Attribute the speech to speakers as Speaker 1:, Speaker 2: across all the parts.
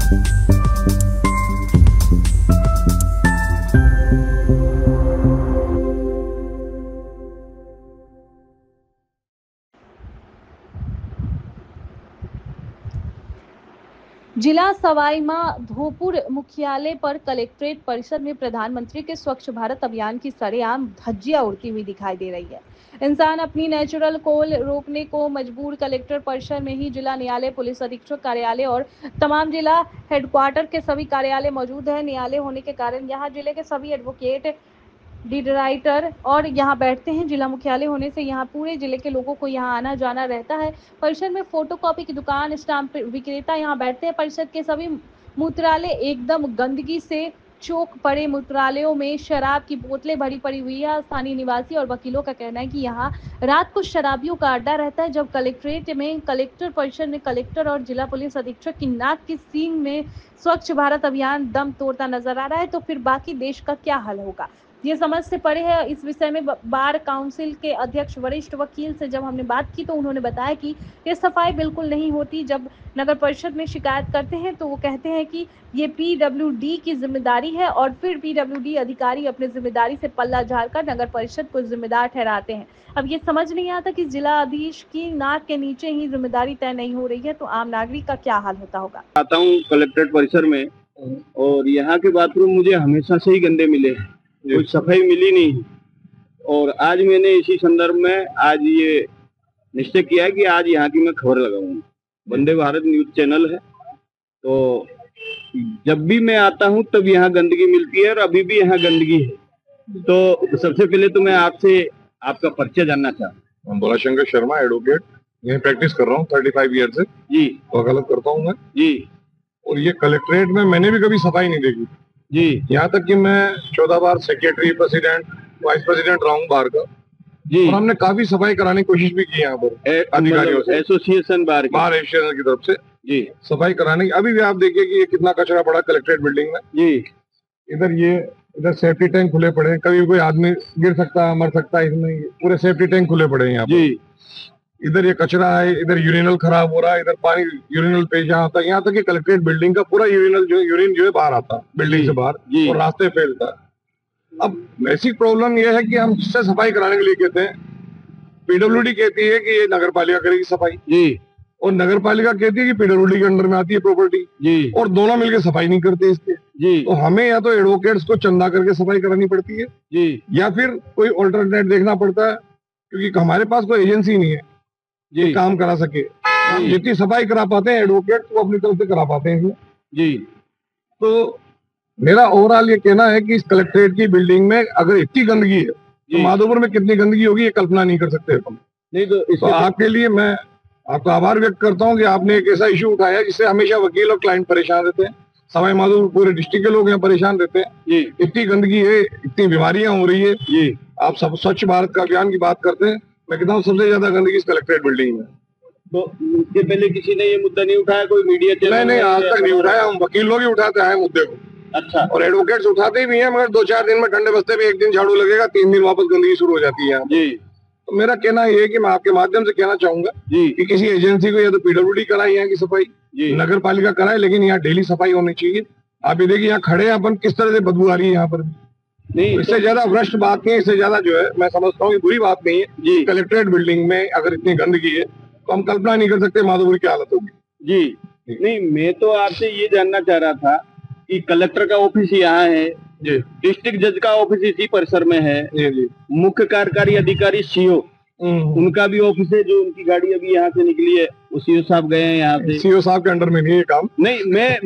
Speaker 1: जिला सवाईमाधोपुर मुख्यालय पर कलेक्ट्रेट परिसर में प्रधानमंत्री के स्वच्छ भारत अभियान की सरेआम धज्जियां उड़ती हुई दिखाई दे रही है। इंसान अपनी नेचुरल कोल रोकने को मजबूर। कलेक्टर परिसर में ही जिला न्यायालय, पुलिस अधीक्षक कार्यालय और तमाम जिला हेडक्वार्टर के सभी कार्यालय मौजूद है। न्यायालय होने के कारण यहाँ जिले के सभी एडवोकेट, राइटर और यहाँ बैठते हैं। जिला मुख्यालय होने से यहाँ पूरे जिले के लोगों को यहाँ आना जाना रहता है। परिसर में फोटोकॉपी की दुकान, स्टाम्प विक्रेता यहाँ बैठते हैं। परिसर के सभी मूत्रालय एकदम गंदगी से चौक पड़े। मूत्रालयों में शराब की बोतलें भरी पड़ी हुई है। स्थानीय निवासी और वकीलों का कहना है कि यहाँ रात को शराबियों का अड्डा रहता है। जब कलेक्ट्रेट में कलेक्टर परिसर में कलेक्टर और जिला पुलिस अधीक्षक की नाक की सींग में स्वच्छ भारत अभियान दम तोड़ता नजर आ रहा है, तो फिर बाकी देश का क्या हाल होगा, ये समझ से परे है। इस विषय में बार काउंसिल के अध्यक्ष वरिष्ठ वकील से जब हमने बात की तो उन्होंने बताया कि ये सफाई बिल्कुल नहीं होती। जब नगर परिषद में शिकायत करते हैं तो वो कहते हैं कि ये पीडब्ल्यूडी की जिम्मेदारी है और फिर पीडब्ल्यूडी अधिकारी अपनी जिम्मेदारी से पल्ला झाड़कर नगर परिषद को जिम्मेदार ठहराते हैं। अब ये समझ नहीं आता कि जिलाधीश की नाक के नीचे ही जिम्मेदारी तय नहीं हो रही है, तो आम नागरिक का क्या हाल होता होगा।
Speaker 2: आता हूँ कलेक्ट्रेट परिसर में और यहाँ के बाथरूम मुझे हमेशा से ही गंदे मिले, कुछ सफाई मिली नहीं। और आज मैंने इसी संदर्भ में आज ये निश्चय किया है कि आज यहाँ की मैं खबर लगाऊंगा। वंदे भारत न्यूज चैनल है, तो जब भी मैं आता हूँ तब यहाँ गंदगी मिलती है और अभी भी यहाँ गंदगी है। तो सबसे पहले तो मैं आपसे आपका परिचय जानना चाहता हूँ।
Speaker 3: भोलाशंकर शर्मा, एडवोकेट, यही प्रैक्टिस कर रहा हूँ 35 ईयर से
Speaker 2: जी,
Speaker 3: वकालत करता हूँ मैं
Speaker 2: जी। और
Speaker 3: ये कलेक्ट्रेट में मैंने भी कभी सफाई नहीं देखी
Speaker 2: जी।
Speaker 3: यहाँ तक कि मैं 14 बार सेक्रेटरी, प्रेसिडेंट, वाइस प्रेसिडेंट रहा हूँ बार का जी। और हमने काफी सफाई कराने की कोशिश भी की यहाँ पर अधिकारियों से,
Speaker 2: एसोसिएशन बार
Speaker 3: एसोसिएशन की तरफ से
Speaker 2: जी
Speaker 3: सफाई कराने की। अभी भी आप देखिए कि ये कितना कचरा पड़ा कलेक्ट्रेट बिल्डिंग में
Speaker 2: जी।
Speaker 3: इधर सेफ्टी टैंक खुले पड़े हैं, कभी कोई आदमी गिर सकता है, मर सकता है, इसमें पूरे सेफ्टी टैंक खुले पड़े हैं यहाँ पर। इधर ये कचरा है, इधर यूरिनल खराब हो रहा है, इधर पानी यूरिनल पेश आता है। यहाँ तक कि कलेक्ट्रेट बिल्डिंग का पूरा यूरिन जो है बाहर आता है बिल्डिंग से बाहर और रास्ते फैलता है। अब बेसिक प्रॉब्लम यह है कि हम जिससे सफाई कराने के लिए कहते हैं, पीडब्ल्यूडी कहती है कि ये नगर पालिका करेगी सफाई जी, और नगर पालिका कहती है कि पीडब्ल्यूडी के अंडर में आती है प्रॉपर्टी जी, और दोनों मिलकर सफाई नहीं करते इसके जी। तो हमें या तो एडवोकेट्स को चंदा करके सफाई करानी पड़ती है जी, या फिर कोई ऑल्टरनेट देखना पड़ता है, क्योंकि हमारे पास कोई एजेंसी नहीं है जी काम करा सके। जितनी सफाई करा पाते हैं एडवोकेट वो अपनी तरफ से करा पाते हैं जी। तो मेरा ओवरऑल ये कहना है कि इस कलेक्ट्रेट की बिल्डिंग में अगर इतनी गंदगी है तो माधोपुर में कितनी गंदगी होगी ये कल्पना नहीं कर सकते हम। नहीं तो आपके लिए मैं आपका आभार व्यक्त करता हूँ कि आपने एक ऐसा इशू उठाया जिससे हमेशा वकील और क्लाइंट परेशान रहते हैं। सवाई माधोपुर पूरे डिस्ट्रिक्ट के लोग यहाँ परेशान रहते हैं। इतनी गंदगी है, इतनी बीमारियां हो रही है जी। आप सब स्वच्छ भारत का अभियान की बात करते हैं, मैं कहता हूँ सबसे ज्यादा गंदगी इस कलेक्ट्रेट बिल्डिंग में।
Speaker 2: तो इसके पहले किसी ने ये मुद्दा नहीं उठाया, कोई मीडिया चैनल?
Speaker 3: नहीं, आज तक नहीं उठाया। हम वकील लोग ही उठाते हैं मुद्दे को।
Speaker 2: अच्छा।
Speaker 3: और एडवोकेट्स उठाते भी हैं, मगर 2-4 दिन में डंडे बस्ते में 1 दिन झाड़ू लगेगा, 3 दिन वापस गंदगी शुरू हो जाती है जी। तो मेरा कहना ये है कि मैं आपके माध्यम से कहना चाहूंगा कि किसी एजेंसी को या तो पीडब्ल्यूडी कराए यहाँ की सफाई, नगर पालिका कराए, लेकिन यहाँ डेली सफाई होनी चाहिए। आप ये देखिए यहाँ खड़े हैं अपन, किस तरह से बदबू आ रही है यहाँ पर। नहीं, इससे ज्यादा भ्रष्ट बात नहीं है, इससे ज्यादा जो है मैं समझता हूँ कि बुरी बात नहीं है। कलेक्ट्रेट बिल्डिंग में अगर इतनी गंदगी है तो हम कल्पना नहीं कर सकते माधोपुर की हालत होगी
Speaker 2: जी। नहीं, मैं तो आपसे ये जानना चाह रहा था कि कलेक्टर का ऑफिस यहाँ है जी, डिस्ट्रिक्ट जज का ऑफिस इसी परिसर में है जी, मुख्य कार्यकारी अधिकारी सीओ उनका भी ऑफिस है, जो उनकी गाड़ी अभी यहाँ से निकली है वो सीओ साहब गए हैं यहाँ से।
Speaker 3: सीओ साहब के अंडर में नहीं है काम।
Speaker 2: नहीं, मैं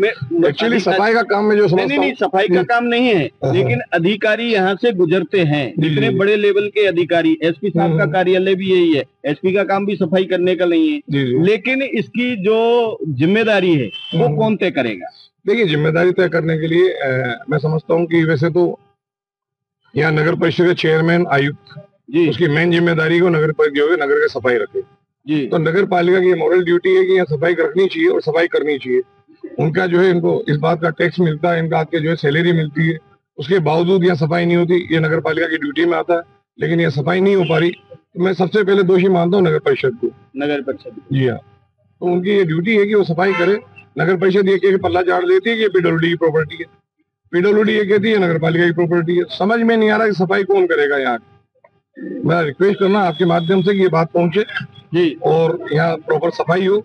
Speaker 3: एक्चुअली सफाई का काम में जो समझता हूं।
Speaker 2: नहीं, सफाई का काम नहीं है, लेकिन अधिकारी यहाँ से गुजरते हैं, जितने बड़े लेवल के अधिकारी। एसपी साहब का कार्यालय भी यही है, एसपी का काम भी सफाई करने का नहीं है, लेकिन इसकी जो जिम्मेदारी है वो कौन तय करेगा?
Speaker 3: देखिए, जिम्मेदारी तय करने के लिए मैं समझता हूँ कि वैसे तो यहाँ नगर परिषद के चेयरमैन, आयुक्त जी, उसकी मेन जिम्मेदारी को नगर नगर की सफाई रखे जी। तो नगर पालिका की मॉरल ड्यूटी है कि यहाँ सफाई रखनी चाहिए और सफाई करनी चाहिए। उनका जो है, इनको इस बात का टैक्स मिलता है, इनका जो है सैलरी मिलती है, उसके बावजूद यहाँ सफाई नहीं होती। ये नगर पालिका की ड्यूटी में आता है, लेकिन यह सफाई नहीं हो पा रही। तो मैं सबसे पहले दोषी मानता हूँ नगर परिषद को, नगर परिषद जी हाँ। तो उनकी ये ड्यूटी है कि वो सफाई करे। नगर परिषद ये कह के पल्ला झाड़ देती है कि पीडब्ल्यूडी की प्रॉपर्टी है, पीडब्ल्यूडी ये कहती है नगर पालिका की प्रॉपर्टी है। समझ में नहीं आ रहा कि सफाई कौन करेगा यहाँ। मैं रिक्वेस्ट करना आपके माध्यम से कि ये बात पहुंचे
Speaker 2: जी,
Speaker 3: और यहाँ प्रॉपर सफाई हो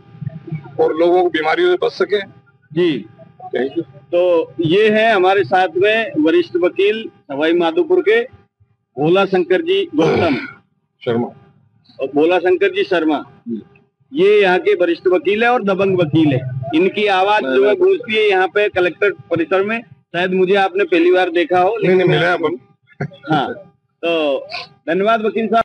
Speaker 3: और लोगों को बीमारियों से बच सके
Speaker 2: जी।
Speaker 3: Thank you.
Speaker 2: तो ये है हमारे साथ में वरिष्ठ वकील सवाई माधोपुर के भोला शंकर जी गौतम
Speaker 3: शर्मा
Speaker 2: और भोला शंकर जी शर्मा, ये यहाँ के वरिष्ठ वकील है और दबंग वकील है। इनकी आवाज जो है गूंजती है यहाँ पे कलेक्टर परिसर में। शायद मुझे आपने पहली बार देखा हो,
Speaker 3: नहीं मिला अपन।
Speaker 2: हाँ, तो धन्यवाद वकील साहब।